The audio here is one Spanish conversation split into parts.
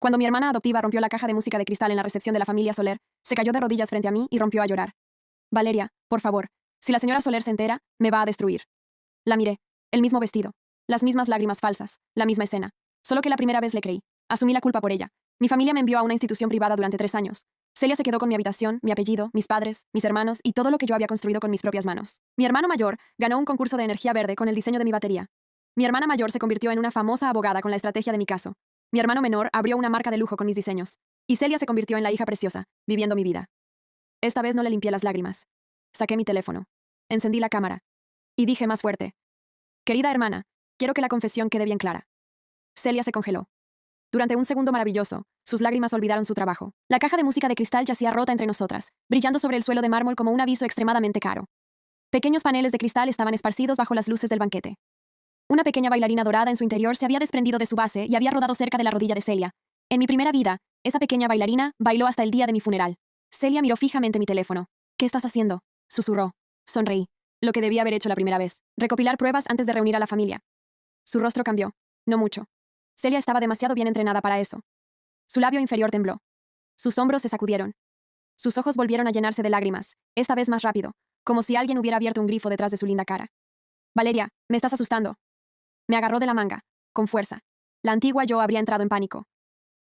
Cuando mi hermana adoptiva rompió la caja de música de cristal en la recepción de la familia Soler, se cayó de rodillas frente a mí y rompió a llorar. Valeria, por favor, si la señora Soler se entera, me va a destruir. La miré. El mismo vestido. Las mismas lágrimas falsas. La misma escena. Solo que la primera vez le creí. Asumí la culpa por ella. Mi familia me envió a una institución privada durante 3 años. Celia se quedó con mi habitación, mi apellido, mis padres, mis hermanos y todo lo que yo había construido con mis propias manos. Mi hermano mayor ganó un concurso de energía verde con el diseño de mi batería. Mi hermana mayor se convirtió en una famosa abogada con la estrategia de mi caso. Mi hermano menor abrió una marca de lujo con mis diseños. Y Celia se convirtió en la hija preciosa, viviendo mi vida. Esta vez no le limpié las lágrimas. Saqué mi teléfono. Encendí la cámara. Y dije más fuerte: querida hermana, quiero que la confesión quede bien clara. Celia se congeló. Durante un segundo maravilloso, sus lágrimas olvidaron su trabajo. La caja de música de cristal yacía rota entre nosotras, brillando sobre el suelo de mármol como un aviso extremadamente caro. Pequeños paneles de cristal estaban esparcidos bajo las luces del banquete. Una pequeña bailarina dorada en su interior se había desprendido de su base y había rodado cerca de la rodilla de Celia. En mi primera vida, esa pequeña bailarina bailó hasta el día de mi funeral. Celia miró fijamente mi teléfono. ¿Qué estás haciendo?, susurró. Sonreí. Lo que debía haber hecho la primera vez. Recopilar pruebas antes de reunir a la familia. Su rostro cambió. No mucho. Celia estaba demasiado bien entrenada para eso. Su labio inferior tembló. Sus hombros se sacudieron. Sus ojos volvieron a llenarse de lágrimas, esta vez más rápido, como si alguien hubiera abierto un grifo detrás de su linda cara. Valeria, me estás asustando. Me agarró de la manga, con fuerza. La antigua yo habría entrado en pánico.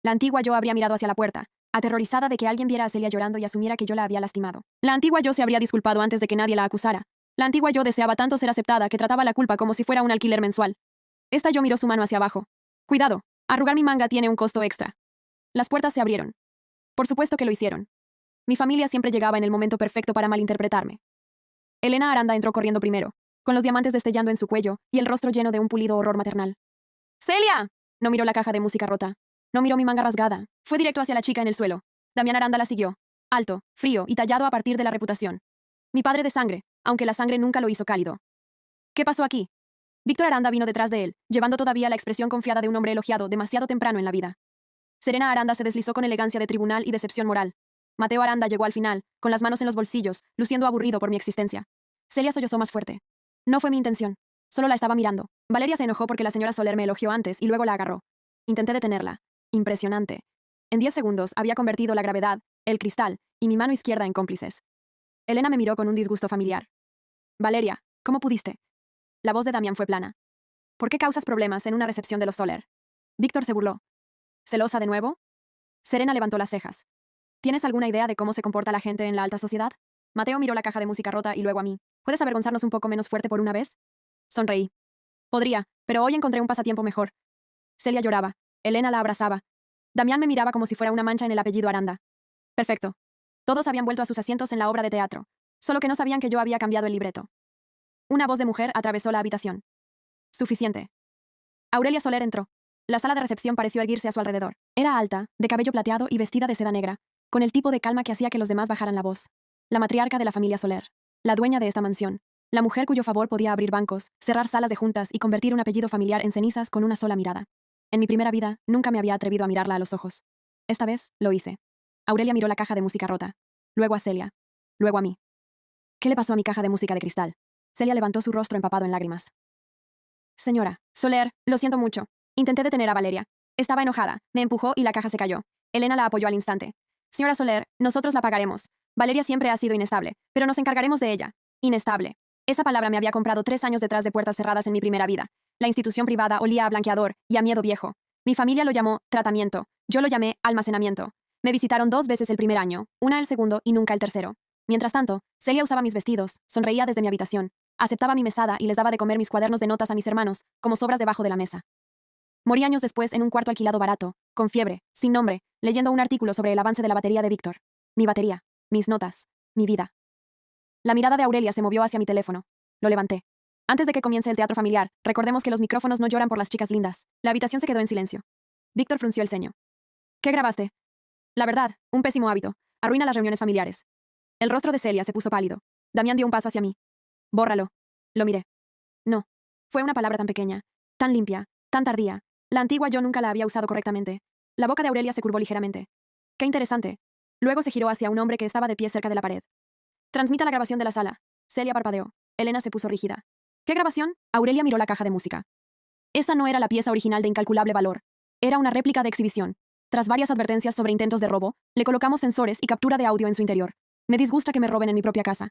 La antigua yo habría mirado hacia la puerta, aterrorizada de que alguien viera a Celia llorando y asumiera que yo la había lastimado. La antigua yo se habría disculpado antes de que nadie la acusara. La antigua yo deseaba tanto ser aceptada que trataba la culpa como si fuera un alquiler mensual. Esta yo miró su mano hacia abajo. Cuidado, arrugar mi manga tiene un costo extra. Las puertas se abrieron. Por supuesto que lo hicieron. Mi familia siempre llegaba en el momento perfecto para malinterpretarme. Elena Aranda entró corriendo primero, con los diamantes destellando en su cuello y el rostro lleno de un pulido horror maternal. ¡Celia! No miró la caja de música rota. No miró mi manga rasgada. Fue directo hacia la chica en el suelo. Damián Aranda la siguió. Alto, frío y tallado a partir de la reputación. Mi padre de sangre, aunque la sangre nunca lo hizo cálido. ¿Qué pasó aquí? Víctor Aranda vino detrás de él, llevando todavía la expresión confiada de un hombre elogiado demasiado temprano en la vida. Serena Aranda se deslizó con elegancia de tribunal y decepción moral. Mateo Aranda llegó al final, con las manos en los bolsillos, luciendo aburrido por mi existencia. Celia sollozó más fuerte. No fue mi intención. Solo la estaba mirando. Valeria se enojó porque la señora Soler me elogió antes y luego la agarró. Intenté detenerla. Impresionante. En 10 segundos había convertido la gravedad, el cristal y mi mano izquierda en cómplices. Elena me miró con un disgusto familiar. Valeria, ¿cómo pudiste? La voz de Damián fue plana. ¿Por qué causas problemas en una recepción de los Soler? Víctor se burló. ¿Celosa de nuevo? Serena levantó las cejas. ¿Tienes alguna idea de cómo se comporta la gente en la alta sociedad? Mateo miró la caja de música rota y luego a mí. ¿Puedes avergonzarnos un poco menos fuerte por una vez? Sonreí. Podría, pero hoy encontré un pasatiempo mejor. Celia lloraba. Elena la abrazaba. Damián me miraba como si fuera una mancha en el apellido Aranda. Perfecto. Todos habían vuelto a sus asientos en la obra de teatro, solo que no sabían que yo había cambiado el libreto. Una voz de mujer atravesó la habitación. Suficiente. Aurelia Soler entró. La sala de recepción pareció erguirse a su alrededor. Era alta, de cabello plateado y vestida de seda negra, con el tipo de calma que hacía que los demás bajaran la voz. La matriarca de la familia Soler. La dueña de esta mansión. La mujer cuyo favor podía abrir bancos, cerrar salas de juntas y convertir un apellido familiar en cenizas con una sola mirada. En mi primera vida, nunca me había atrevido a mirarla a los ojos. Esta vez, lo hice. Aurelia miró la caja de música rota. Luego a Celia. Luego a mí. ¿Qué le pasó a mi caja de música de cristal? Celia levantó su rostro empapado en lágrimas. Señora Soler, lo siento mucho. Intenté detener a Valeria. Estaba enojada, me empujó y la caja se cayó. Elena la apoyó al instante. Señora Soler, nosotros la pagaremos. Valeria siempre ha sido inestable, pero nos encargaremos de ella. Inestable. Esa palabra me había comprado 3 años detrás de puertas cerradas en mi primera vida. La institución privada olía a blanqueador y a miedo viejo. Mi familia lo llamó tratamiento. Yo lo llamé almacenamiento. Me visitaron 2 veces el primer año, una el segundo y nunca el tercero. Mientras tanto, Celia usaba mis vestidos, sonreía desde mi habitación, aceptaba mi mesada y les daba de comer mis cuadernos de notas a mis hermanos, como sobras debajo de la mesa. Morí años después en un cuarto alquilado barato, con fiebre, sin nombre, leyendo un artículo sobre el avance de la batería de Víctor. Mi batería, mis notas, mi vida. La mirada de Aurelia se movió hacia mi teléfono. Lo levanté. Antes de que comience el teatro familiar, recordemos que los micrófonos no lloran por las chicas lindas. La habitación se quedó en silencio. Víctor frunció el ceño. ¿Qué grabaste? La verdad, un pésimo hábito. Arruina las reuniones familiares. El rostro de Celia se puso pálido. Damián dio un paso hacia mí. Bórralo. Lo miré. No. Fue una palabra tan pequeña, tan limpia, tan tardía. La antigua yo nunca la había usado correctamente. La boca de Aurelia se curvó ligeramente. Qué interesante. Luego se giró hacia un hombre que estaba de pie cerca de la pared. Transmita la grabación de la sala. Celia parpadeó. Elena se puso rígida. ¿Qué grabación? Aurelia miró la caja de música. Esa no era la pieza original de incalculable valor. Era una réplica de exhibición. Tras varias advertencias sobre intentos de robo, le colocamos sensores y captura de audio en su interior. Me disgusta que me roben en mi propia casa.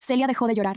Celia dejó de llorar.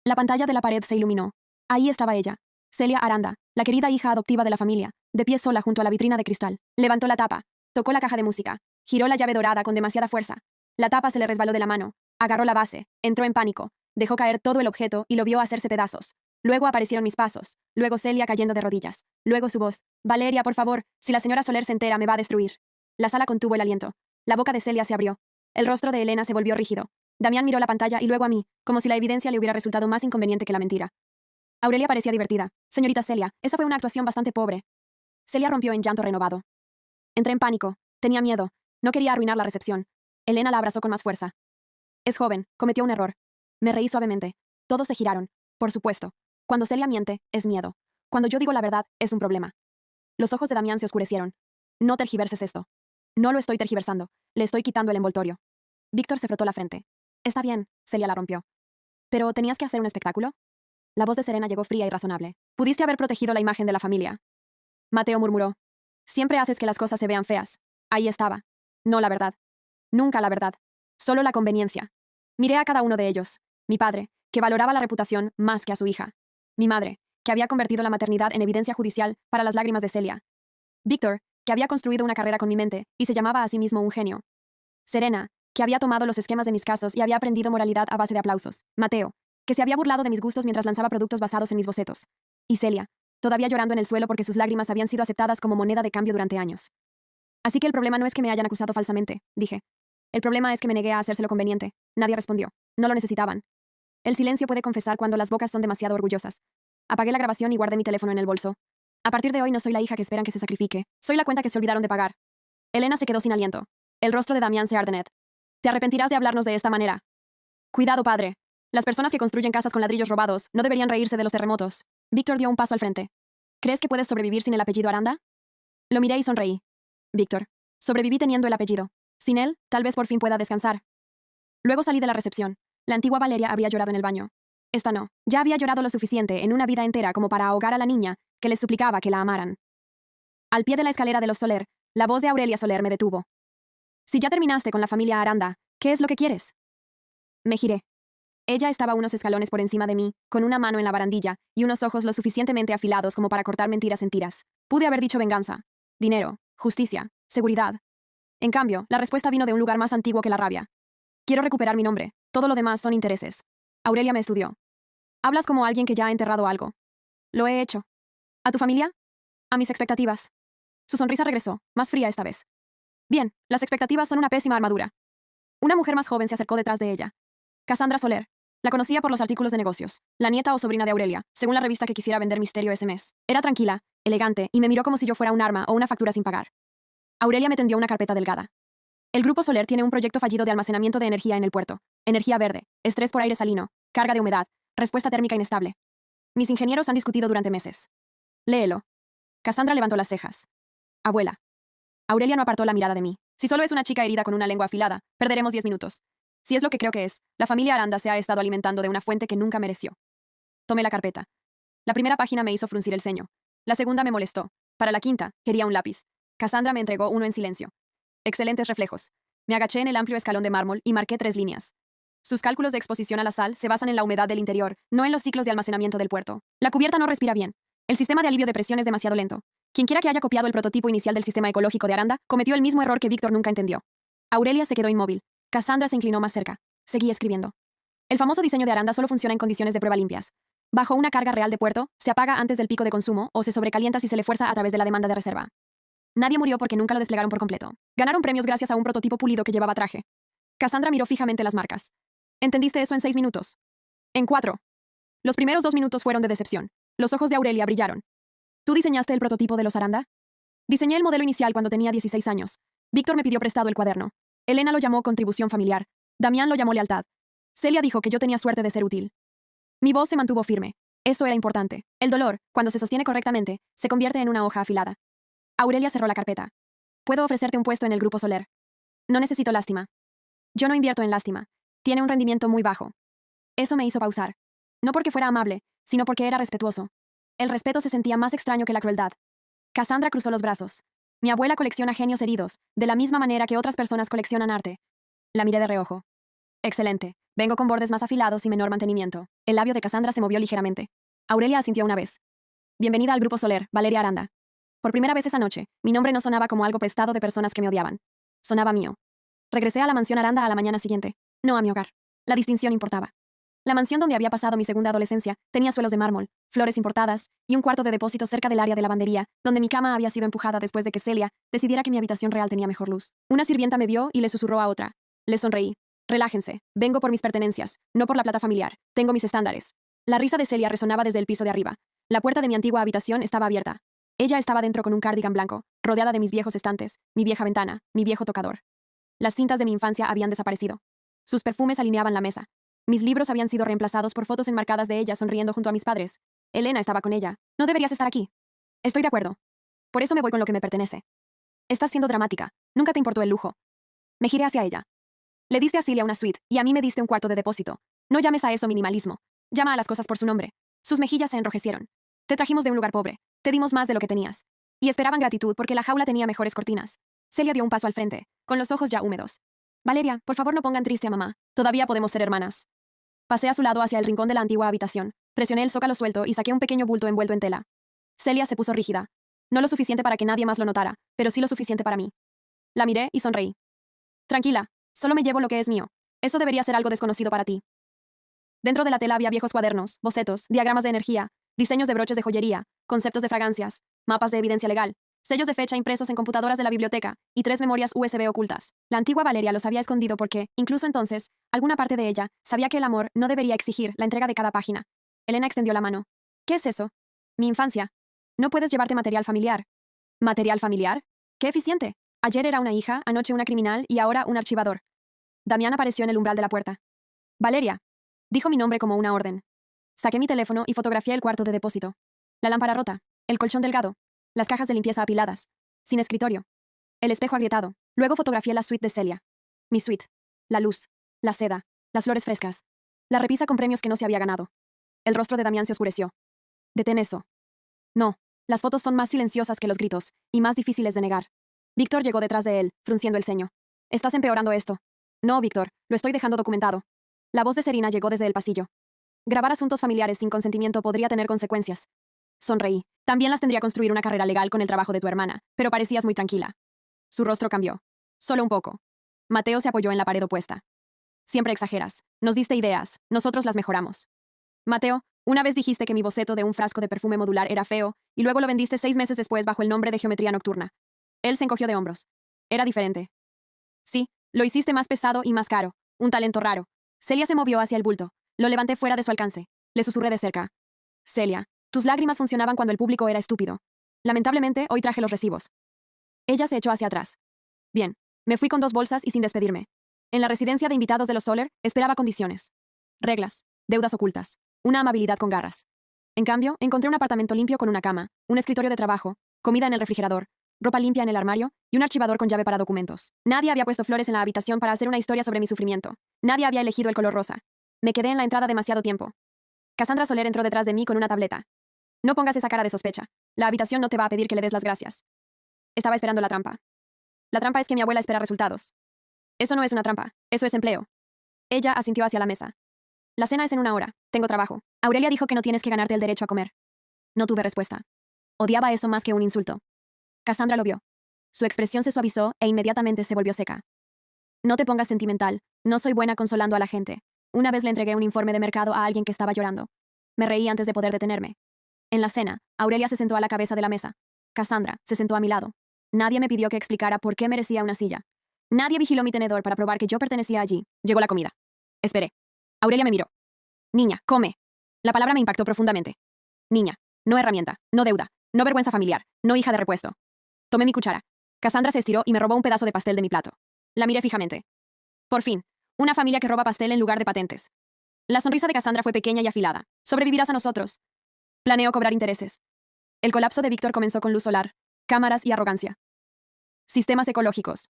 La pantalla de la pared se iluminó. Ahí estaba ella, Celia Aranda, la querida hija adoptiva de la familia, de pie sola junto a la vitrina de cristal. Levantó la tapa, tocó la caja de música, giró la llave dorada con demasiada fuerza. La tapa se le resbaló de la mano, agarró la base, entró en pánico, dejó caer todo el objeto y lo vio hacerse pedazos. Luego aparecieron mis pasos, luego Celia cayendo de rodillas, luego su voz. Valeria, por favor, si la señora Soler se entera me va a destruir. La sala contuvo el aliento. La boca de Celia se abrió. El rostro de Elena se volvió rígido. Damián miró la pantalla y luego a mí, como si la evidencia le hubiera resultado más inconveniente que la mentira. Aurelia parecía divertida. Señorita Celia, esa fue una actuación bastante pobre. Celia rompió en llanto renovado. Entré en pánico. Tenía miedo. No quería arruinar la recepción. Elena la abrazó con más fuerza. Es joven, cometió un error. Me reí suavemente. Todos se giraron. Por supuesto. Cuando Celia miente, es miedo. Cuando yo digo la verdad, es un problema. Los ojos de Damián se oscurecieron. No tergiverses esto. No lo estoy tergiversando. Le estoy quitando el envoltorio. Víctor se frotó la frente. Está bien, Celia la rompió. ¿Pero tenías que hacer un espectáculo? La voz de Serena llegó fría y razonable. Pudiste haber protegido la imagen de la familia. Mateo murmuró. Siempre haces que las cosas se vean feas. Ahí estaba. No la verdad. Nunca la verdad. Solo la conveniencia. Miré a cada uno de ellos. Mi padre, que valoraba la reputación más que a su hija. Mi madre, que había convertido la maternidad en evidencia judicial para las lágrimas de Celia. Víctor, que había construido una carrera con mi mente y se llamaba a sí mismo un genio. Serena, que había tomado los esquemas de mis casos y había aprendido moralidad a base de aplausos. Mateo, que se había burlado de mis gustos mientras lanzaba productos basados en mis bocetos. Y Celia, todavía llorando en el suelo porque sus lágrimas habían sido aceptadas como moneda de cambio durante años. Así que el problema no es que me hayan acusado falsamente, dije. El problema es que me negué a hacérselo conveniente. Nadie respondió. No lo necesitaban. El silencio puede confesar cuando las bocas son demasiado orgullosas. Apagué la grabación y guardé mi teléfono en el bolso. A partir de hoy no soy la hija que esperan que se sacrifique. Soy la cuenta que se olvidaron de pagar. Elena se quedó sin aliento. El rostro de Damián se ardened. Te arrepentirás de hablarnos de esta manera. Cuidado, padre. Las personas que construyen casas con ladrillos robados no deberían reírse de los terremotos. Víctor dio un paso al frente. ¿Crees que puedes sobrevivir sin el apellido Aranda? Lo miré y sonreí. Víctor. Sobreviví teniendo el apellido. Sin él, tal vez por fin pueda descansar. Luego salí de la recepción. La antigua Valeria habría llorado en el baño. Esta no. Ya había llorado lo suficiente en una vida entera como para ahogar a la niña, que les suplicaba que la amaran. Al pie de la escalera de los Soler, la voz de Aurelia Soler me detuvo. Si ya terminaste con la familia Aranda, ¿qué es lo que quieres? Me giré. Ella estaba unos escalones por encima de mí, con una mano en la barandilla y unos ojos lo suficientemente afilados como para cortar mentiras en tiras. Pude haber dicho venganza, dinero, justicia, seguridad. En cambio, la respuesta vino de un lugar más antiguo que la rabia. Quiero recuperar mi nombre. Todo lo demás son intereses. Aurelia me estudió. Hablas como alguien que ya ha enterrado algo. Lo he hecho. ¿A tu familia? A mis expectativas. Su sonrisa regresó, más fría esta vez. Bien, las expectativas son una pésima armadura. Una mujer más joven se acercó detrás de ella. Cassandra Soler. La conocía por los artículos de negocios. La nieta o sobrina de Aurelia, según la revista que quisiera vender Misterio ese mes. Era tranquila, elegante, y me miró como si yo fuera un arma o una factura sin pagar. Aurelia me tendió una carpeta delgada. El Grupo Soler tiene un proyecto fallido de almacenamiento de energía en el puerto. Energía verde, estrés por aire salino, carga de humedad, respuesta térmica inestable. Mis ingenieros han discutido durante meses. Léelo. Cassandra levantó las cejas. Abuela. Aurelia no apartó la mirada de mí. Si solo es una chica herida con una lengua afilada, perderemos 10 minutos. Si es lo que creo que es, la familia Aranda se ha estado alimentando de una fuente que nunca mereció. Tomé la carpeta. La primera página me hizo fruncir el ceño. La segunda me molestó. Para la quinta, quería un lápiz. Cassandra me entregó uno en silencio. Excelentes reflejos. Me agaché en el amplio escalón de mármol y marqué 3 líneas. Sus cálculos de exposición a la sal se basan en la humedad del interior, no en los ciclos de almacenamiento del puerto. La cubierta no respira bien. El sistema de alivio de presión es demasiado lento. Quienquiera que haya copiado el prototipo inicial del sistema ecológico de Aranda cometió el mismo error que Víctor nunca entendió. Aurelia se quedó inmóvil. Cassandra se inclinó más cerca. Seguí escribiendo. El famoso diseño de Aranda solo funciona en condiciones de prueba limpias. Bajo una carga real de puerto, se apaga antes del pico de consumo o se sobrecalienta si se le fuerza a través de la demanda de reserva. Nadie murió porque nunca lo desplegaron por completo. Ganaron premios gracias a un prototipo pulido que llevaba traje. Cassandra miró fijamente las marcas. ¿Entendiste eso en 6 minutos? En 4. Los primeros 2 minutos fueron de decepción. Los ojos de Aurelia brillaron. ¿Tú diseñaste el prototipo de los Aranda? Diseñé el modelo inicial cuando tenía 16 años. Víctor me pidió prestado el cuaderno. Elena lo llamó contribución familiar. Damián lo llamó lealtad. Celia dijo que yo tenía suerte de ser útil. Mi voz se mantuvo firme. Eso era importante. El dolor, cuando se sostiene correctamente, se convierte en una hoja afilada. Aurelia cerró la carpeta. Puedo ofrecerte un puesto en el Grupo Soler. No necesito lástima. Yo no invierto en lástima. Tiene un rendimiento muy bajo. Eso me hizo pausar. No porque fuera amable, sino porque era respetuoso. El respeto se sentía más extraño que la crueldad. Cassandra cruzó los brazos. Mi abuela colecciona genios heridos, de la misma manera que otras personas coleccionan arte. La miré de reojo. Excelente. Vengo con bordes más afilados y menor mantenimiento. El labio de Cassandra se movió ligeramente. Aurelia asintió una vez. Bienvenida al Grupo Soler, Valeria Aranda. Por primera vez esa noche, mi nombre no sonaba como algo prestado de personas que me odiaban. Sonaba mío. Regresé a la mansión Aranda a la mañana siguiente, no a mi hogar. La distinción importaba. La mansión donde había pasado mi segunda adolescencia tenía suelos de mármol, flores importadas y un cuarto de depósito cerca del área de lavandería, donde mi cama había sido empujada después de que Celia decidiera que mi habitación real tenía mejor luz. Una sirvienta me vio y le susurró a otra. Le sonreí. Relájense. Vengo por mis pertenencias, no por la plata familiar. Tengo mis estándares. La risa de Celia resonaba desde el piso de arriba. La puerta de mi antigua habitación estaba abierta. Ella estaba dentro con un cardigan blanco, rodeada de mis viejos estantes, mi vieja ventana, mi viejo tocador. Las cintas de mi infancia habían desaparecido. Sus perfumes alineaban la mesa. Mis libros habían sido reemplazados por fotos enmarcadas de ella sonriendo junto a mis padres. Elena estaba con ella. No deberías estar aquí. Estoy de acuerdo. Por eso me voy con lo que me pertenece. Estás siendo dramática. Nunca te importó el lujo. Me giré hacia ella. Le diste a Celia una suite y a mí me diste un cuarto de depósito. No llames a eso minimalismo. Llama a las cosas por su nombre. Sus mejillas se enrojecieron. Te trajimos de un lugar pobre. Te dimos más de lo que tenías. Y esperaban gratitud porque la jaula tenía mejores cortinas. Celia dio un paso al frente, con los ojos ya húmedos. Valeria, por favor no pongan triste a mamá. Todavía podemos ser hermanas. Pasé a su lado hacia el rincón de la antigua habitación. Presioné el zócalo suelto y saqué un pequeño bulto envuelto en tela. Celia se puso rígida. No lo suficiente para que nadie más lo notara, pero sí lo suficiente para mí. La miré y sonreí. Tranquila, solo me llevo lo que es mío. Eso debería ser algo desconocido para ti. Dentro de la tela había viejos cuadernos, bocetos, diagramas de energía, diseños de broches de joyería, conceptos de fragancias, mapas de evidencia legal, sellos de fecha impresos en computadoras de la biblioteca y 3 memorias USB ocultas. La antigua Valeria los había escondido porque, incluso entonces, alguna parte de ella sabía que el amor no debería exigir la entrega de cada página. Elena extendió la mano. ¿Qué es eso? Mi infancia. No puedes llevarte material familiar. ¿Material familiar? ¡Qué eficiente! Ayer era una hija, anoche una criminal y ahora un archivador. Damián apareció en el umbral de la puerta. Valeria. Dijo mi nombre como una orden. Saqué mi teléfono y fotografié el cuarto de depósito. La lámpara rota, el colchón delgado, las cajas de limpieza apiladas, sin escritorio, el espejo agrietado. Luego fotografié la suite de Celia. Mi suite. La luz, la seda, las flores frescas, la repisa con premios que no se había ganado. El rostro de Damián se oscureció. Detén eso. No, las fotos son más silenciosas que los gritos, y más difíciles de negar. Víctor llegó detrás de él, frunciendo el ceño. Estás empeorando esto. No, Víctor, lo estoy dejando documentado. La voz de Serena llegó desde el pasillo. Grabar asuntos familiares sin consentimiento podría tener consecuencias. Sonreí. También las tendría construir una carrera legal con el trabajo de tu hermana, pero parecías muy tranquila. Su rostro cambió. Solo un poco. Mateo se apoyó en la pared opuesta. Siempre exageras. Nos diste ideas. Nosotros las mejoramos. Mateo, una vez dijiste que mi boceto de un frasco de perfume modular era feo, y luego lo vendiste 6 meses después bajo el nombre de Geometría Nocturna. Él se encogió de hombros. Era diferente. Sí, lo hiciste más pesado y más caro. Un talento raro. Celia se movió hacia el bulto. Lo levanté fuera de su alcance. Le susurré de cerca. Celia, tus lágrimas funcionaban cuando el público era estúpido. Lamentablemente, hoy traje los recibos. Ella se echó hacia atrás. Bien, me fui con 2 bolsas y sin despedirme. En la residencia de invitados de los Soler, esperaba condiciones. Reglas, deudas ocultas, una amabilidad con garras. En cambio, encontré un apartamento limpio con una cama, un escritorio de trabajo, comida en el refrigerador, ropa limpia en el armario y un archivador con llave para documentos. Nadie había puesto flores en la habitación para hacer una historia sobre mi sufrimiento. Nadie había elegido el color rosa. Me quedé en la entrada demasiado tiempo. Cassandra Soler entró detrás de mí con una tableta. No pongas esa cara de sospecha. La habitación no te va a pedir que le des las gracias. Estaba esperando la trampa. La trampa es que mi abuela espera resultados. Eso no es una trampa. Eso es empleo. Ella asintió hacia la mesa. La cena es en 1 hora. Tengo trabajo. Aurelia dijo que no tienes que ganarte el derecho a comer. No tuve respuesta. Odiaba eso más que un insulto. Cassandra lo vio. Su expresión se suavizó e inmediatamente se volvió seca. No te pongas sentimental. No soy buena consolando a la gente. Una vez le entregué un informe de mercado a alguien que estaba llorando. Me reí antes de poder detenerme. En la cena, Aurelia se sentó a la cabeza de la mesa. Cassandra se sentó a mi lado. Nadie me pidió que explicara por qué merecía una silla. Nadie vigiló mi tenedor para probar que yo pertenecía allí. Llegó la comida. Esperé. Aurelia me miró. Niña, come. La palabra me impactó profundamente. Niña, no herramienta, no deuda, no vergüenza familiar, no hija de repuesto. Tomé mi cuchara. Cassandra se estiró y me robó un pedazo de pastel de mi plato. La miré fijamente. Por fin, una familia que roba pastel en lugar de patentes. La sonrisa de Cassandra fue pequeña y afilada. Sobrevivirás a nosotros. Planeo cobrar intereses. El colapso de Víctor comenzó con luz solar, cámaras y arrogancia. Sistemas ecológicos.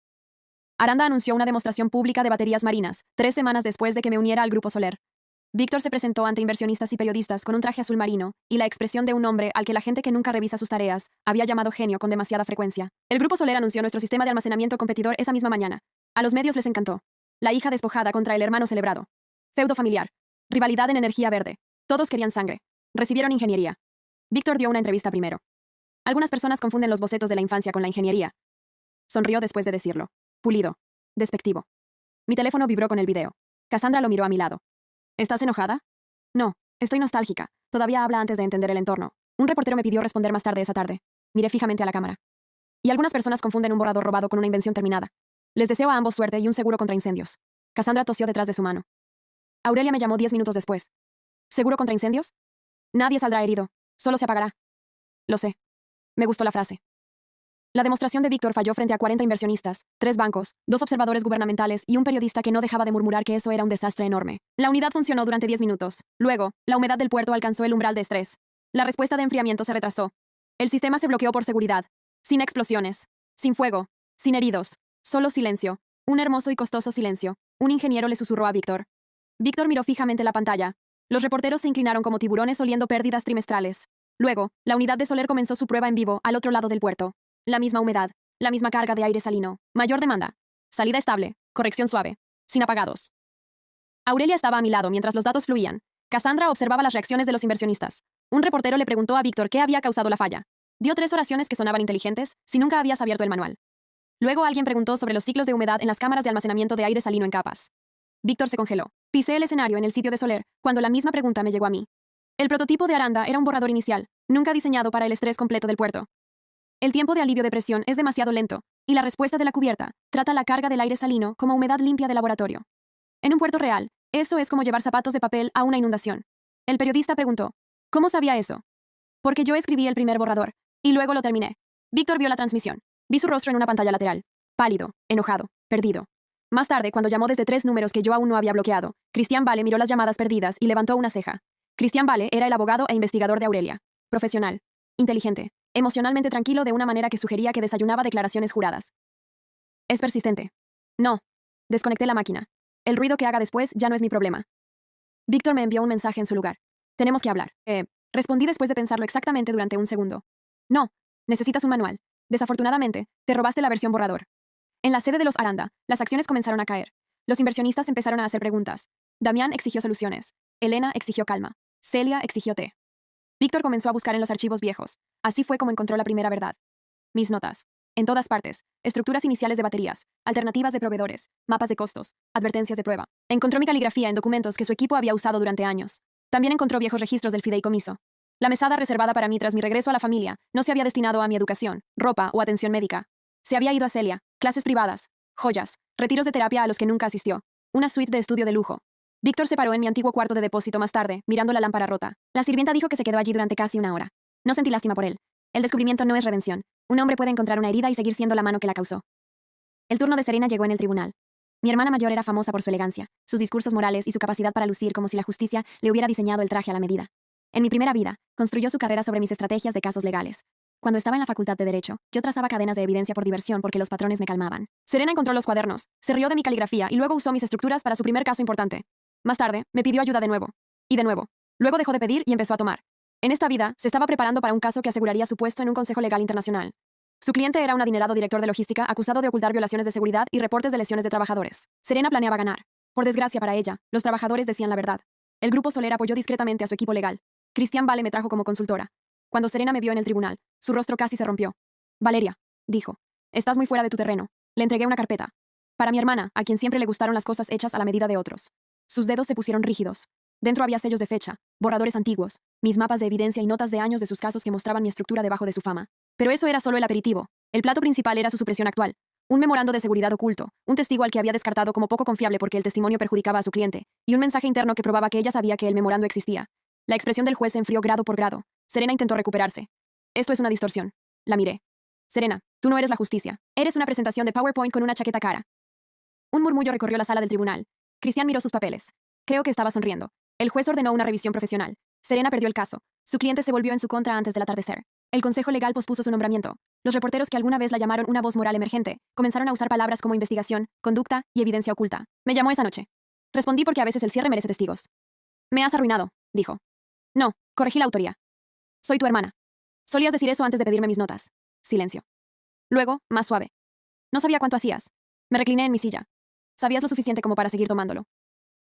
Aranda anunció una demostración pública de baterías marinas, 3 semanas después de que me uniera al Grupo Soler. Víctor se presentó ante inversionistas y periodistas con un traje azul marino y la expresión de un hombre al que la gente que nunca revisa sus tareas había llamado genio con demasiada frecuencia. El Grupo Soler anunció nuestro sistema de almacenamiento competidor esa misma mañana. A los medios les encantó. La hija despojada contra el hermano celebrado. Feudo familiar. Rivalidad en energía verde. Todos querían sangre. Recibieron ingeniería. Víctor dio una entrevista primero. Algunas personas confunden los bocetos de la infancia con la ingeniería. Sonrió después de decirlo. Pulido. Despectivo. Mi teléfono vibró con el video. Cassandra lo miró a mi lado. ¿Estás enojada? No, estoy nostálgica. Todavía habla antes de entender el entorno. Un reportero me pidió responder más tarde esa tarde. Miré fijamente a la cámara. Y algunas personas confunden un borrador robado con una invención terminada. Les deseo a ambos suerte y un seguro contra incendios. Cassandra tosió detrás de su mano. Aurelia me llamó 10 minutos después. ¿Seguro contra incendios? Nadie saldrá herido. Solo se apagará. Lo sé. Me gustó la frase. La demostración de Víctor falló frente a 40 inversionistas, 3 bancos, 2 observadores gubernamentales y un periodista que no dejaba de murmurar que eso era un desastre enorme. La unidad funcionó durante 10 minutos. Luego, la humedad del puerto alcanzó el umbral de estrés. La respuesta de enfriamiento se retrasó. El sistema se bloqueó por seguridad. Sin explosiones. Sin fuego. Sin heridos. Solo silencio. Un hermoso y costoso silencio. Un ingeniero le susurró a Víctor. Víctor miró fijamente la pantalla. Los reporteros se inclinaron como tiburones oliendo pérdidas trimestrales. Luego, la unidad de Soler comenzó su prueba en vivo al otro lado del puerto. La misma humedad, la misma carga de aire salino, mayor demanda. Salida estable, corrección suave, sin apagados. Aurelia estaba a mi lado mientras los datos fluían. Cassandra observaba las reacciones de los inversionistas. Un reportero le preguntó a Víctor qué había causado la falla. Dio 3 oraciones que sonaban inteligentes, si nunca habías abierto el manual. Luego alguien preguntó sobre los ciclos de humedad en las cámaras de almacenamiento de aire salino en capas. Víctor se congeló. Pisé el escenario en el sitio de Soler, cuando la misma pregunta me llegó a mí. El prototipo de Aranda era un borrador inicial, nunca diseñado para el estrés completo del puerto. El tiempo de alivio de presión es demasiado lento, y la respuesta de la cubierta trata la carga del aire salino como humedad limpia de laboratorio. En un puerto real, eso es como llevar zapatos de papel a una inundación. El periodista preguntó, ¿cómo sabía eso? Porque yo escribí el primer borrador, y luego lo terminé. Víctor vio la transmisión. Vi su rostro en una pantalla lateral. Pálido, enojado, perdido. Más tarde, cuando llamó desde 3 números que yo aún no había bloqueado, Christian Vale miró las llamadas perdidas y levantó una ceja. Christian Vale era el abogado e investigador de Aurelia. Profesional. Inteligente. Emocionalmente tranquilo de una manera que sugería que desayunaba declaraciones juradas. Es persistente. No. Desconecté la máquina. El ruido que haga después ya no es mi problema. Víctor me envió un mensaje en su lugar. Tenemos que hablar. Respondí después de pensarlo exactamente durante un segundo. No. Necesitas un manual. Desafortunadamente, te robaste la versión borrador. En la sede de los Aranda, las acciones comenzaron a caer. Los inversionistas empezaron a hacer preguntas. Damián exigió soluciones. Elena exigió calma. Celia exigió té. Víctor comenzó a buscar en los archivos viejos. Así fue como encontró la primera verdad. Mis notas. En todas partes. Estructuras iniciales de baterías, alternativas de proveedores, mapas de costos, advertencias de prueba. Encontró mi caligrafía en documentos que su equipo había usado durante años. También encontró viejos registros del fideicomiso. La mesada reservada para mí tras mi regreso a la familia no se había destinado a mi educación, ropa o atención médica. Se había ido a Celia, clases privadas, joyas, retiros de terapia a los que nunca asistió, una suite de estudio de lujo. Víctor se paró en mi antiguo cuarto de depósito más tarde, mirando la lámpara rota. La sirvienta dijo que se quedó allí durante casi una hora. No sentí lástima por él. El descubrimiento no es redención. Un hombre puede encontrar una herida y seguir siendo la mano que la causó. El turno de Serena llegó en el tribunal. Mi hermana mayor era famosa por su elegancia, sus discursos morales y su capacidad para lucir como si la justicia le hubiera diseñado el traje a la medida. En mi primera vida, construyó su carrera sobre mis estrategias de casos legales. Cuando estaba en la facultad de Derecho, yo trazaba cadenas de evidencia por diversión porque los patrones me calmaban. Serena encontró los cuadernos, se rió de mi caligrafía y luego usó mis estructuras para su primer caso importante. Más tarde, me pidió ayuda de nuevo. Y de nuevo. Luego dejó de pedir y empezó a tomar. En esta vida, se estaba preparando para un caso que aseguraría su puesto en un consejo legal internacional. Su cliente era un adinerado director de logística acusado de ocultar violaciones de seguridad y reportes de lesiones de trabajadores. Serena planeaba ganar. Por desgracia para ella, los trabajadores decían la verdad. El Grupo Soler apoyó discretamente a su equipo legal. Christian Vale me trajo como consultora. Cuando Serena me vio en el tribunal, su rostro casi se rompió. Valeria, dijo, estás muy fuera de tu terreno. Le entregué una carpeta. Para mi hermana, a quien siempre le gustaron las cosas hechas a la medida de otros. Sus dedos se pusieron rígidos. Dentro había sellos de fecha, borradores antiguos, mis mapas de evidencia y notas de años de sus casos que mostraban mi estructura debajo de su fama. Pero eso era solo el aperitivo. El plato principal era su supresión actual. Un memorando de seguridad oculto, un testigo al que había descartado como poco confiable porque el testimonio perjudicaba a su cliente, y un mensaje interno que probaba que ella sabía que el memorando existía. La expresión del juez se enfrió grado por grado. Serena intentó recuperarse. Esto es una distorsión. La miré. Serena, tú no eres la justicia. Eres una presentación de PowerPoint con una chaqueta cara. Un murmullo recorrió la sala del tribunal. Christian miró sus papeles. Creo que estaba sonriendo. El juez ordenó una revisión profesional. Serena perdió el caso. Su cliente se volvió en su contra antes del atardecer. El consejo legal pospuso su nombramiento. Los reporteros que alguna vez la llamaron una voz moral emergente comenzaron a usar palabras como investigación, conducta y evidencia oculta. Me llamó esa noche. Respondí porque a veces el cierre merece testigos. Me has arruinado, dijo. No, corregí la autoría. Soy tu hermana. Solías decir eso antes de pedirme mis notas. Silencio. Luego, más suave. No sabía cuánto hacías. Me recliné en mi silla. Sabías lo suficiente como para seguir tomándolo.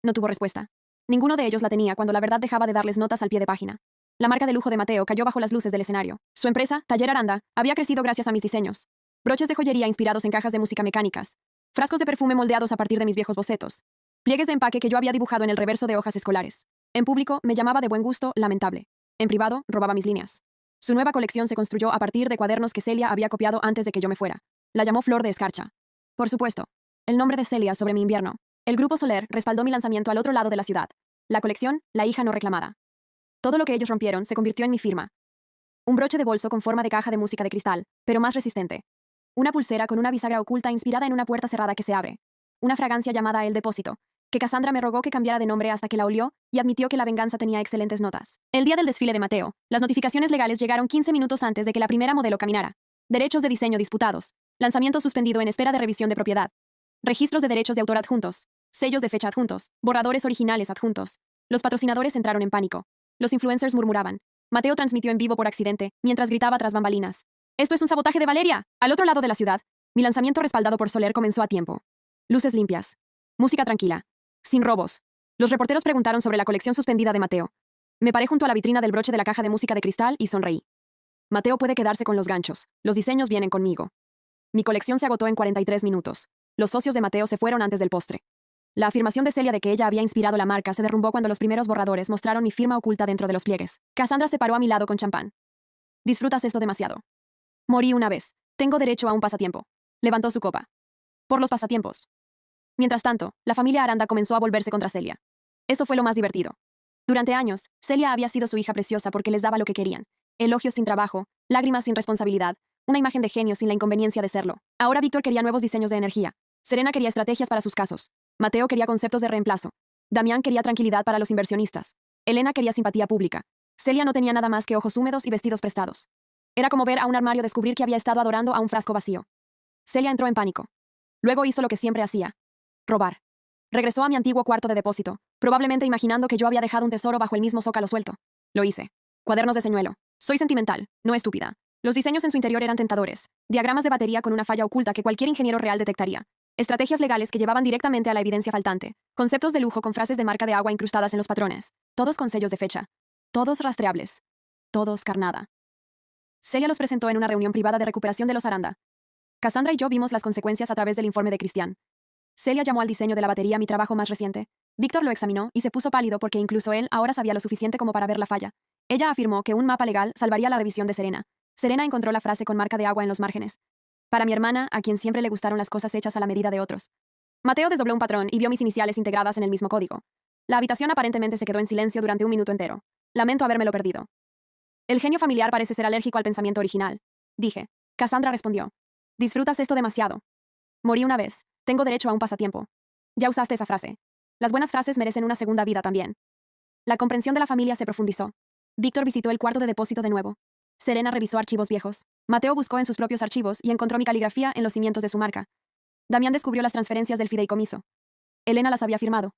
No tuvo respuesta. Ninguno de ellos la tenía cuando la verdad dejaba de darles notas al pie de página. La marca de lujo de Mateo cayó bajo las luces del escenario. Su empresa, Taller Aranda, había crecido gracias a mis diseños. Broches de joyería inspirados en cajas de música mecánicas. Frascos de perfume moldeados a partir de mis viejos bocetos. Pliegues de empaque que yo había dibujado en el reverso de hojas escolares. En público, me llamaba de buen gusto, lamentable. En privado, robaba mis líneas. Su nueva colección se construyó a partir de cuadernos que Celia había copiado antes de que yo me fuera. La llamó Flor de Escarcha. Por supuesto. El nombre de Celia sobre mi invierno. El Grupo Soler respaldó mi lanzamiento al otro lado de la ciudad. La colección, La hija no reclamada. Todo lo que ellos rompieron se convirtió en mi firma. Un broche de bolso con forma de caja de música de cristal, pero más resistente. Una pulsera con una bisagra oculta inspirada en una puerta cerrada que se abre. Una fragancia llamada El Depósito, que Cassandra me rogó que cambiara de nombre hasta que la olió y admitió que la venganza tenía excelentes notas. El día del desfile de Mateo, las notificaciones legales llegaron 15 minutos antes de que la primera modelo caminara. Derechos de diseño disputados. Lanzamiento suspendido en espera de revisión de propiedad. Registros de derechos de autor adjuntos. Sellos de fecha adjuntos. Borradores originales adjuntos. Los patrocinadores entraron en pánico. Los influencers murmuraban. Mateo transmitió en vivo por accidente, mientras gritaba tras bambalinas. «¡Esto es un sabotaje de Valeria!» Al otro lado de la ciudad, mi lanzamiento respaldado por Soler comenzó a tiempo. Luces limpias. Música tranquila. Sin robos. Los reporteros preguntaron sobre la colección suspendida de Mateo. Me paré junto a la vitrina del broche de la caja de música de cristal y sonreí. Mateo puede quedarse con los ganchos. Los diseños vienen conmigo. Mi colección se agotó en 43 minutos. Los socios de Mateo se fueron antes del postre. La afirmación de Celia de que ella había inspirado la marca se derrumbó cuando los primeros borradores mostraron mi firma oculta dentro de los pliegues. Cassandra se paró a mi lado con champán. «Disfrutas esto demasiado. Morí una vez. Tengo derecho a un pasatiempo». Levantó su copa. «Por los pasatiempos». Mientras tanto, la familia Aranda comenzó a volverse contra Celia. Eso fue lo más divertido. Durante años, Celia había sido su hija preciosa porque les daba lo que querían. Elogios sin trabajo, lágrimas sin responsabilidad, una imagen de genio sin la inconveniencia de serlo. Ahora Víctor quería nuevos diseños de energía. Serena quería estrategias para sus casos. Mateo quería conceptos de reemplazo. Damián quería tranquilidad para los inversionistas. Elena quería simpatía pública. Celia no tenía nada más que ojos húmedos y vestidos prestados. Era como ver a un armario descubrir que había estado adorando a un frasco vacío. Celia entró en pánico. Luego hizo lo que siempre hacía. Robar. Regresó a mi antiguo cuarto de depósito, probablemente imaginando que yo había dejado un tesoro bajo el mismo zócalo suelto. Lo hice. Cuadernos de señuelo. Soy sentimental, no estúpida. Los diseños en su interior eran tentadores. Diagramas de batería con una falla oculta que cualquier ingeniero real detectaría. Estrategias legales que llevaban directamente a la evidencia faltante. Conceptos de lujo con frases de marca de agua incrustadas en los patrones. Todos con sellos de fecha. Todos rastreables. Todos carnada. Celia los presentó en una reunión privada de recuperación de los Aranda. Cassandra y yo vimos las consecuencias a través del informe de Cristian. Celia llamó al diseño de la batería mi trabajo más reciente. Víctor lo examinó y se puso pálido porque incluso él ahora sabía lo suficiente como para ver la falla. Ella afirmó que un mapa legal salvaría la revisión de Serena. Serena encontró la frase con marca de agua en los márgenes. Para mi hermana, a quien siempre le gustaron las cosas hechas a la medida de otros. Mateo desdobló un patrón y vio mis iniciales integradas en el mismo código. La habitación aparentemente se quedó en silencio durante un minuto entero. Lamento habérmelo perdido. El genio familiar parece ser alérgico al pensamiento original. Dije. Cassandra respondió. Disfrutas esto demasiado. Morí una vez. Tengo derecho a un pasatiempo. Ya usaste esa frase. Las buenas frases merecen una segunda vida también. La comprensión de la familia se profundizó. Víctor visitó el cuarto de depósito de nuevo. Serena revisó archivos viejos. Mateo buscó en sus propios archivos y encontró mi caligrafía en los cimientos de su marca. Damián descubrió las transferencias del fideicomiso. Elena las había firmado.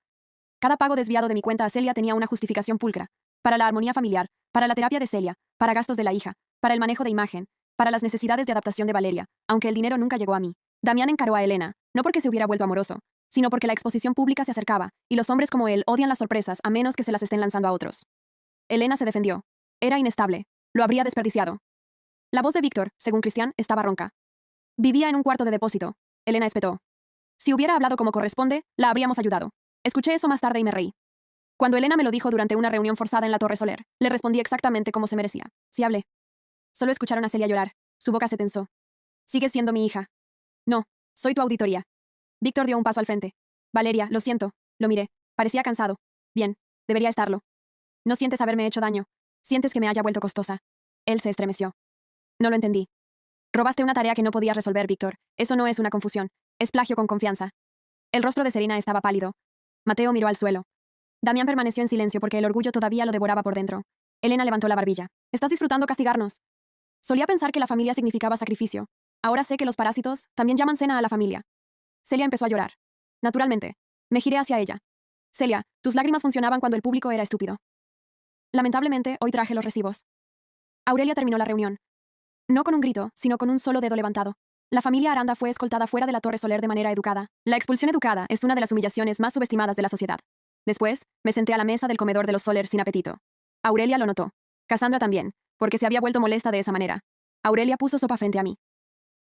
Cada pago desviado de mi cuenta a Celia tenía una justificación pulcra. Para la armonía familiar, para la terapia de Celia, para gastos de la hija, para el manejo de imagen, para las necesidades de adaptación de Valeria, aunque el dinero nunca llegó a mí. Damián encaró a Elena, no porque se hubiera vuelto amoroso, sino porque la exposición pública se acercaba, y los hombres como él odian las sorpresas a menos que se las estén lanzando a otros. Elena se defendió. Era inestable. Lo habría desperdiciado. La voz de Víctor, según Cristian, estaba ronca. Vivía en un cuarto de depósito. Elena espetó. Si hubiera hablado como corresponde, la habríamos ayudado. Escuché eso más tarde y me reí. Cuando Elena me lo dijo durante una reunión forzada en la Torre Soler, le respondí exactamente como se merecía. Sí hablé. Solo escucharon a Celia llorar. Su boca se tensó. Sigues siendo mi hija. No, soy tu auditoría. Víctor dio un paso al frente. Valeria, lo siento. Lo miré. Parecía cansado. Bien, debería estarlo. No sientes haberme hecho daño. Sientes que me haya vuelto costosa. Él se estremeció. No lo entendí. Robaste una tarea que no podías resolver, Víctor. Eso no es una confusión. Es plagio con confianza. El rostro de Serena estaba pálido. Mateo miró al suelo. Damián permaneció en silencio porque el orgullo todavía lo devoraba por dentro. Elena levantó la barbilla. ¿Estás disfrutando castigarnos? Solía pensar que la familia significaba sacrificio. Ahora sé que los parásitos también llaman cena a la familia. Celia empezó a llorar. Naturalmente. Me giré hacia ella. Celia, tus lágrimas funcionaban cuando el público era estúpido. Lamentablemente, hoy traje los recibos. Aurelia terminó la reunión. No con un grito, sino con un solo dedo levantado. La familia Aranda fue escoltada fuera de la Torre Soler de manera educada. La expulsión educada es una de las humillaciones más subestimadas de la sociedad. Después, me senté a la mesa del comedor de los Soler sin apetito. Aurelia lo notó. Cassandra también, porque se había vuelto molesta de esa manera. Aurelia puso sopa frente a mí.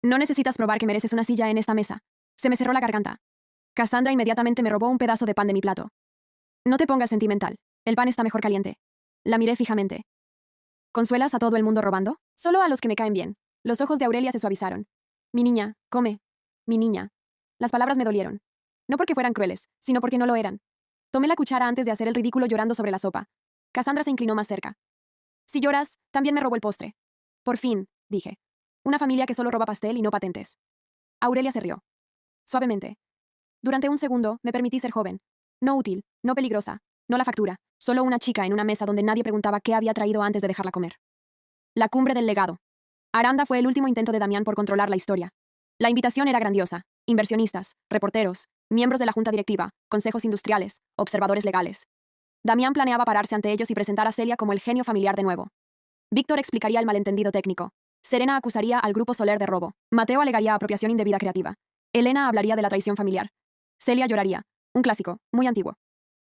No necesitas probar que mereces una silla en esta mesa. Se me cerró la garganta. Cassandra inmediatamente me robó un pedazo de pan de mi plato. No te pongas sentimental. El pan está mejor caliente. La miré fijamente. ¿Consuelas a todo el mundo robando? Solo a los que me caen bien. Los ojos de Aurelia se suavizaron. Mi niña, come. Mi niña. Las palabras me dolieron. No porque fueran crueles, sino porque no lo eran. Tomé la cuchara antes de hacer el ridículo llorando sobre la sopa. Cassandra se inclinó más cerca. Si lloras, también me robó el postre. Por fin, dije. Una familia que solo roba pastel y no patentes. Aurelia se rió. Suavemente. Durante un segundo, me permití ser joven. No útil, no peligrosa, no la factura, solo una chica en una mesa donde nadie preguntaba qué había traído antes de dejarla comer. La cumbre del legado. Aranda fue el último intento de Damián por controlar la historia. La invitación era grandiosa. Inversionistas, reporteros, miembros de la junta directiva, consejos industriales, observadores legales. Damián planeaba pararse ante ellos y presentar a Celia como el genio familiar de nuevo. Víctor explicaría el malentendido técnico. Serena acusaría al grupo Soler de robo. Mateo alegaría apropiación indebida creativa. Elena hablaría de la traición familiar. Celia lloraría. Un clásico, muy antiguo.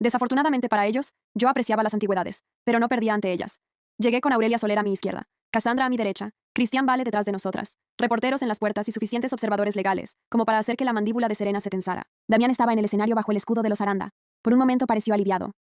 Desafortunadamente para ellos, yo apreciaba las antigüedades, pero no perdía ante ellas. Llegué con Aurelia Soler a mi izquierda, Cassandra a mi derecha, Cristian Vale detrás de nosotras, reporteros en las puertas y suficientes observadores legales, como para hacer que la mandíbula de Serena se tensara. Damián estaba en el escenario bajo el escudo de los Aranda. Por un momento pareció aliviado.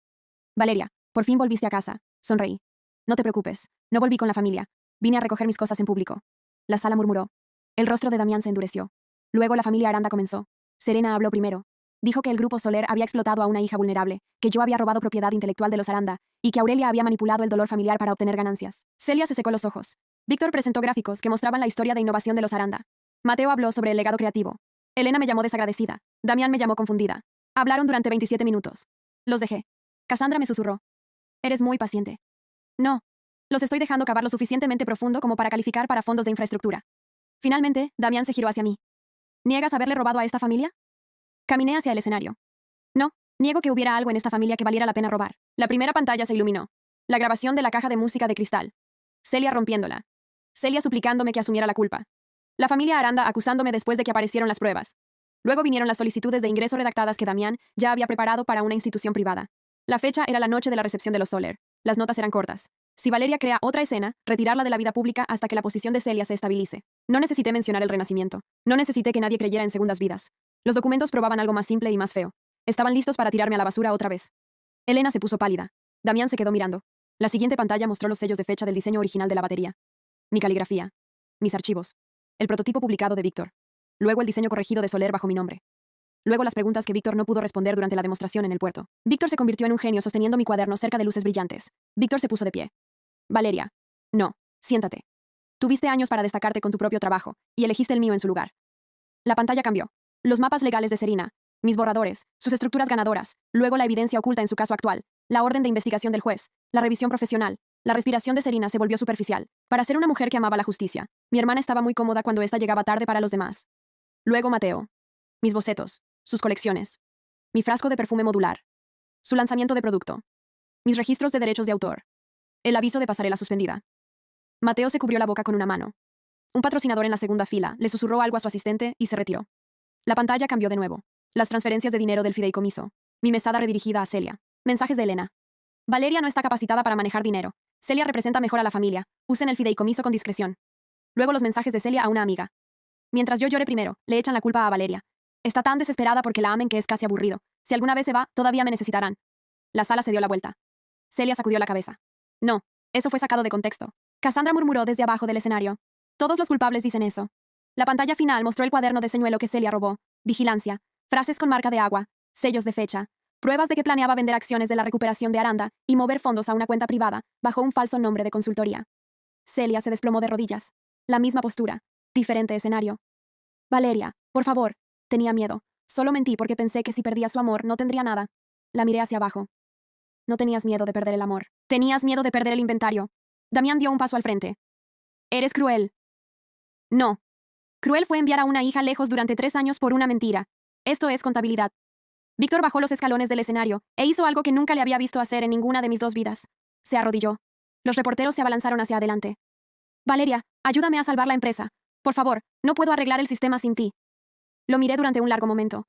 Valeria, por fin volviste a casa. Sonreí. No te preocupes, no volví con la familia. Vine a recoger mis cosas en público. La sala murmuró. El rostro de Damián se endureció. Luego la familia Aranda comenzó. Serena habló primero. Dijo que el grupo Soler había explotado a una hija vulnerable, que yo había robado propiedad intelectual de los Aranda, y que Aurelia había manipulado el dolor familiar para obtener ganancias. Celia se secó los ojos. Víctor presentó gráficos que mostraban la historia de innovación de los Aranda. Mateo habló sobre el legado creativo. Elena me llamó desagradecida. Damián me llamó confundida. Hablaron durante 27 minutos. Los dejé. Cassandra me susurró. Eres muy paciente. No. Los estoy dejando cavar lo suficientemente profundo como para calificar para fondos de infraestructura. Finalmente, Damián se giró hacia mí. ¿Niegas haberle robado a esta familia? Caminé hacia el escenario. No, niego que hubiera algo en esta familia que valiera la pena robar. La primera pantalla se iluminó. La grabación de la caja de música de cristal. Celia rompiéndola. Celia suplicándome que asumiera la culpa. La familia Aranda acusándome después de que aparecieron las pruebas. Luego vinieron las solicitudes de ingreso redactadas que Damián ya había preparado para una institución privada. La fecha era la noche de la recepción de los Soler. Las notas eran cortas. Si Valeria crea otra escena, retirarla de la vida pública hasta que la posición de Celia se estabilice. No necesité mencionar el renacimiento. No necesité que nadie creyera en segundas vidas. Los documentos probaban algo más simple y más feo. Estaban listos para tirarme a la basura otra vez. Elena se puso pálida. Damián se quedó mirando. La siguiente pantalla mostró los sellos de fecha del diseño original de la batería. Mi caligrafía. Mis archivos. El prototipo publicado de Víctor. Luego el diseño corregido de Soler bajo mi nombre. Luego las preguntas que Víctor no pudo responder durante la demostración en el puerto. Víctor se convirtió en un genio sosteniendo mi cuaderno cerca de luces brillantes. Víctor se puso de pie. Valeria. No, siéntate. Tuviste años para destacarte con tu propio trabajo, y elegiste el mío en su lugar. La pantalla cambió. Los mapas legales de Serena, mis borradores, sus estructuras ganadoras, luego la evidencia oculta en su caso actual, la orden de investigación del juez, la revisión profesional. La respiración de Serena se volvió superficial. Para ser una mujer que amaba la justicia, mi hermana estaba muy cómoda cuando ésta llegaba tarde para los demás. Luego Mateo. Mis bocetos, sus colecciones. Mi frasco de perfume modular. Su lanzamiento de producto. Mis registros de derechos de autor. El aviso de pasarela suspendida. Mateo se cubrió la boca con una mano. Un patrocinador en la segunda fila le susurró algo a su asistente y se retiró. La pantalla cambió de nuevo. Las transferencias de dinero del fideicomiso. Mi mesada redirigida a Celia. Mensajes de Elena. Valeria no está capacitada para manejar dinero. Celia representa mejor a la familia. Usen el fideicomiso con discreción. Luego los mensajes de Celia a una amiga. Mientras yo llore primero, le echan la culpa a Valeria. Está tan desesperada porque la amen que es casi aburrido. Si alguna vez se va, todavía me necesitarán. La sala se dio la vuelta. Celia sacudió la cabeza. No, eso fue sacado de contexto. Cassandra murmuró desde abajo del escenario. Todos los culpables dicen eso. La pantalla final mostró el cuaderno de señuelo que Celia robó. Vigilancia. Frases con marca de agua. Sellos de fecha. Pruebas de que planeaba vender acciones de la recuperación de Aranda y mover fondos a una cuenta privada, bajo un falso nombre de consultoría. Celia se desplomó de rodillas. La misma postura. Diferente escenario. Valeria, por favor. Tenía miedo. Solo mentí porque pensé que si perdía su amor no tendría nada. La miré hacia abajo. No tenías miedo de perder el amor. Tenías miedo de perder el inventario. Damián dio un paso al frente. Eres cruel. No. Cruel fue enviar a una hija lejos durante 3 años por una mentira. Esto es contabilidad. Víctor bajó los escalones del escenario e hizo algo que nunca le había visto hacer en ninguna de mis dos vidas. Se arrodilló. Los reporteros se abalanzaron hacia adelante. Valeria, ayúdame a salvar la empresa. Por favor, no puedo arreglar el sistema sin ti. Lo miré durante un largo momento.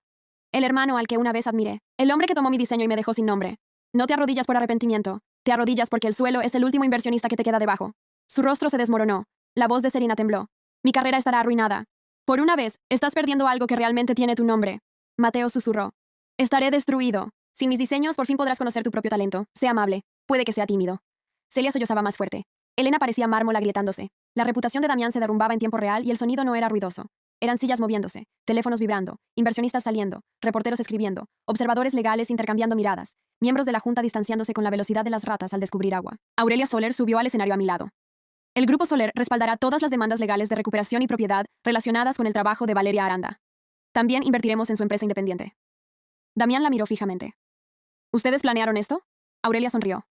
El hermano al que una vez admiré. El hombre que tomó mi diseño y me dejó sin nombre. No te arrodillas por arrepentimiento. Te arrodillas porque el suelo es el último inversionista que te queda debajo. Su rostro se desmoronó. La voz de Serena tembló. Mi carrera estará arruinada. Por una vez, estás perdiendo algo que realmente tiene tu nombre. Mateo susurró. Estaré destruido. Sin mis diseños, por fin podrás conocer tu propio talento. Sé amable. Puede que sea tímido. Celia sollozaba más fuerte. Elena parecía mármol agrietándose. La reputación de Damián se derrumbaba en tiempo real y el sonido no era ruidoso. Eran sillas moviéndose, teléfonos vibrando, inversionistas saliendo, reporteros escribiendo, observadores legales intercambiando miradas, miembros de la junta distanciándose con la velocidad de las ratas al descubrir agua. Aurelia Soler subió al escenario a mi lado. El Grupo Soler respaldará todas las demandas legales de recuperación y propiedad relacionadas con el trabajo de Valeria Aranda. También invertiremos en su empresa independiente. Damián la miró fijamente. ¿Ustedes planearon esto? Aurelia sonrió.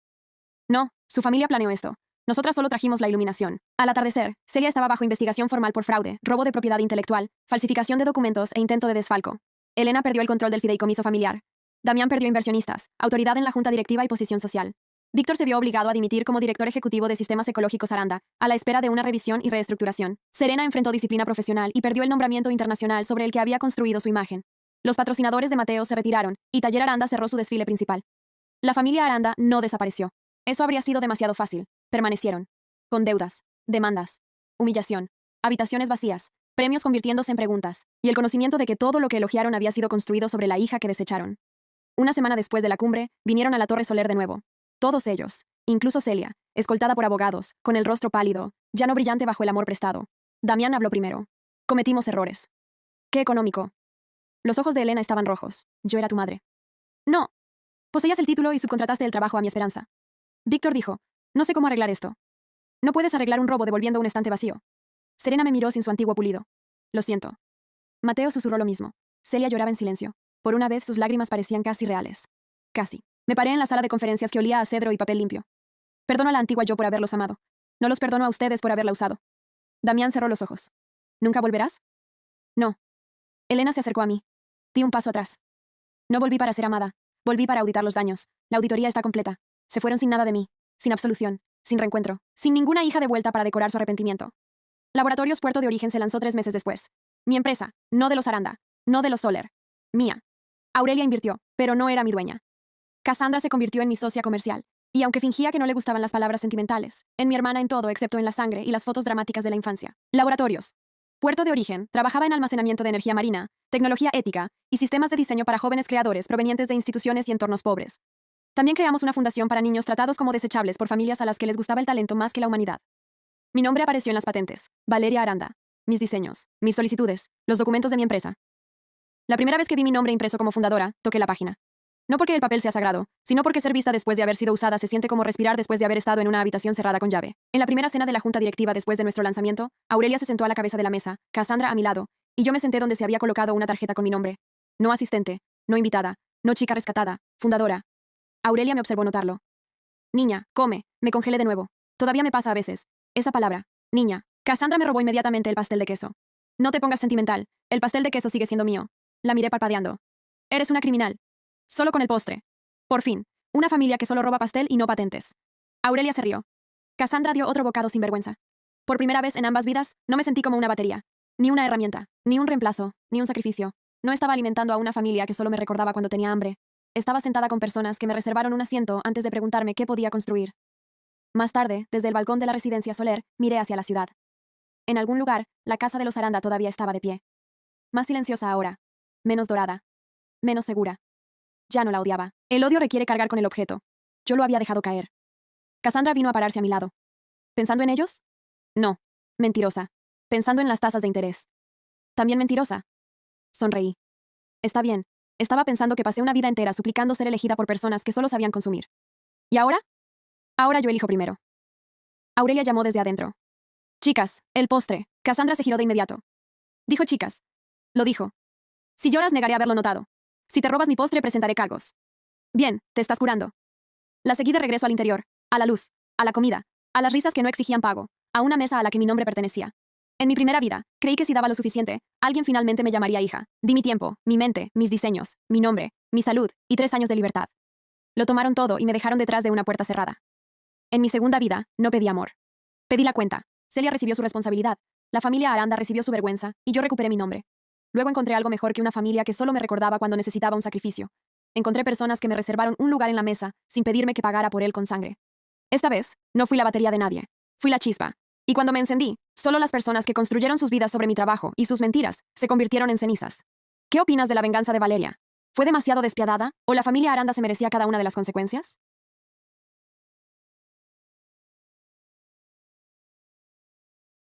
No, su familia planeó esto. Nosotras solo trajimos la iluminación. Al atardecer, Celia estaba bajo investigación formal por fraude, robo de propiedad intelectual, falsificación de documentos e intento de desfalco. Elena perdió el control del fideicomiso familiar. Damián perdió inversionistas, autoridad en la junta directiva y posición social. Víctor se vio obligado a dimitir como director ejecutivo de Sistemas Ecológicos Aranda, a la espera de una revisión y reestructuración. Serena enfrentó disciplina profesional y perdió el nombramiento internacional sobre el que había construido su imagen. Los patrocinadores de Mateo se retiraron, y Taller Aranda cerró su desfile principal. La familia Aranda no desapareció. Eso habría sido demasiado fácil. Permanecieron. Con deudas, demandas, humillación, habitaciones vacías, premios convirtiéndose en preguntas, y el conocimiento de que todo lo que elogiaron había sido construido sobre la hija que desecharon. Una semana después de la cumbre, vinieron a la Torre Soler de nuevo. Todos ellos, incluso Celia, escoltada por abogados, con el rostro pálido, ya no brillante bajo el amor prestado. Damián habló primero. Cometimos errores. Qué económico. Los ojos de Elena estaban rojos. Yo era tu madre. No. Poseías el título y subcontrataste el trabajo a mi esperanza. Víctor dijo. No sé cómo arreglar esto. No puedes arreglar un robo devolviendo un estante vacío. Serena me miró sin su antiguo pulido. Lo siento. Mateo susurró lo mismo. Celia lloraba en silencio. Por una vez sus lágrimas parecían casi reales. Casi. Me paré en la sala de conferencias que olía a cedro y papel limpio. Perdono a la antigua yo por haberlos amado. No los perdono a ustedes por haberla usado. Damián cerró los ojos. ¿Nunca volverás? No. Elena se acercó a mí. Di un paso atrás. No volví para ser amada. Volví para auditar los daños. La auditoría está completa. Se fueron sin nada de mí. Sin absolución, sin reencuentro, sin ninguna hija de vuelta para decorar su arrepentimiento. Laboratorios Puerto de Origen se lanzó 3 meses después. Mi empresa, no de los Aranda, no de los Soler. Mía. Aurelia invirtió, pero no era mi dueña. Cassandra se convirtió en mi socia comercial, y aunque fingía que no le gustaban las palabras sentimentales, en mi hermana en todo excepto en la sangre y las fotos dramáticas de la infancia. Laboratorios. Puerto de Origen trabajaba en almacenamiento de energía marina, tecnología ética y sistemas de diseño para jóvenes creadores provenientes de instituciones y entornos pobres. También creamos una fundación para niños tratados como desechables por familias a las que les gustaba el talento más que la humanidad. Mi nombre apareció en las patentes. Valeria Aranda. Mis diseños, mis solicitudes, los documentos de mi empresa. La primera vez que vi mi nombre impreso como fundadora, toqué la página. No porque el papel sea sagrado, sino porque ser vista después de haber sido usada se siente como respirar después de haber estado en una habitación cerrada con llave. En la primera cena de la junta directiva después de nuestro lanzamiento, Aurelia se sentó a la cabeza de la mesa, Cassandra a mi lado, y yo me senté donde se había colocado una tarjeta con mi nombre. No asistente, no invitada, no chica rescatada, fundadora. Aurelia me observó notarlo. Niña, come, me congelé de nuevo. Todavía me pasa a veces. Esa palabra, niña. Cassandra me robó inmediatamente el pastel de queso. No te pongas sentimental, el pastel de queso sigue siendo mío. La miré parpadeando. Eres una criminal. Solo con el postre. Por fin, una familia que solo roba pastel y no patentes. Aurelia se rió. Cassandra dio otro bocado sin vergüenza. Por primera vez en ambas vidas, no me sentí como una batería. Ni una herramienta, ni un reemplazo, ni un sacrificio. No estaba alimentando a una familia que solo me recordaba cuando tenía hambre. Estaba sentada con personas que me reservaron un asiento antes de preguntarme qué podía construir. Más tarde, desde el balcón de la residencia Soler, miré hacia la ciudad. En algún lugar, la casa de los Aranda todavía estaba de pie. Más silenciosa ahora. Menos dorada. Menos segura. Ya no la odiaba. El odio requiere cargar con el objeto. Yo lo había dejado caer. Cassandra vino a pararse a mi lado. ¿Pensando en ellos? No. Mentirosa. Pensando en las tasas de interés. También mentirosa. Sonreí. Está bien. Estaba pensando que pasé una vida entera suplicando ser elegida por personas que solo sabían consumir. ¿Y ahora? Ahora yo elijo primero. Aurelia llamó desde adentro. Chicas, el postre. Cassandra se giró de inmediato. Dijo chicas. Lo dijo. Si lloras negaré haberlo notado. Si te robas mi postre presentaré cargos. Bien, te estás curando. La seguí de regreso al interior, a la luz, a la comida, a las risas que no exigían pago, a una mesa a la que mi nombre pertenecía. En mi primera vida, creí que si daba lo suficiente, alguien finalmente me llamaría hija. Di mi tiempo, mi mente, mis diseños, mi nombre, mi salud y 3 años de libertad. Lo tomaron todo y me dejaron detrás de una puerta cerrada. En mi segunda vida, no pedí amor. Pedí la cuenta. Celia recibió su responsabilidad. La familia Aranda recibió su vergüenza y yo recuperé mi nombre. Luego encontré algo mejor que una familia que solo me recordaba cuando necesitaba un sacrificio. Encontré personas que me reservaron un lugar en la mesa sin pedirme que pagara por él con sangre. Esta vez, no fui la batería de nadie. Fui la chispa. Y cuando me encendí, solo las personas que construyeron sus vidas sobre mi trabajo y sus mentiras se convirtieron en cenizas. ¿Qué opinas de la venganza de Valeria? ¿Fue demasiado despiadada o la familia Aranda se merecía cada una de las consecuencias?